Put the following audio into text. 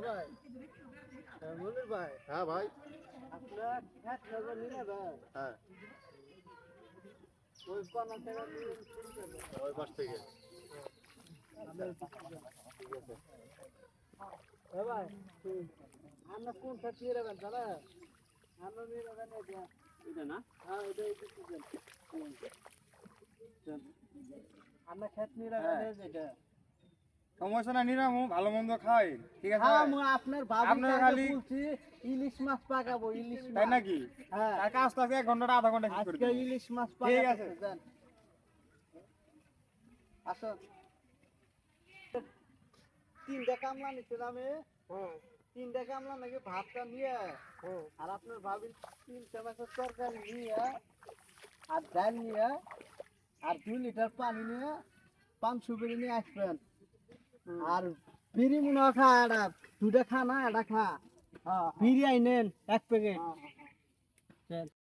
ভাই মনির ভাই, হ্যাঁ ভাই। আপনার খ্যাত খবর নিয়ে ভাই, হ্যাঁ, ওই কোনা থেকে নিয়ে ওই পাশ থেকে। ঠিক আছে ভাই। আমরা কোন খ্যাত নিয়ে যাবেন জানেন? আমরা নিয়ে যাবেন এটা না, হ্যাঁ এটা আমরা খ্যাত নিয়ে যাবেন যেটা সমস্যা না, নিরামু ভালো মন্দ খাই, ঠিক আছে? হ্যাঁ আপনার আপনার বাবুর খালি বলছি ইলিশ মাছ পাকাবো, ইলিশ তাই মাছ। নাকি? হ্যাঁ তার কাজ তো আছে 1 ঘন্টা আধা ঘন্টা শেষ করে আজকে দেবো। ইলিশ মাছ ঠিক পাকাতে আছে। দেন। আসো, 3টা কামলা নিছিলাম আমি। হ্যাঁ 3টা কামলা নাকি ভাতটা নিয়ে, আর আপনার ভাবির 3টা মাছের তরকারি নিয়ে, আর ডাল নিয়ে, আর 2 লিটার পানি নিয়ে 500 করে নিয়ে আসবেন। আর বিড়ি মনে খা, এটা 2টা খা না, এটা খা। বিড়ি আইনেন 1 প্যাকেট।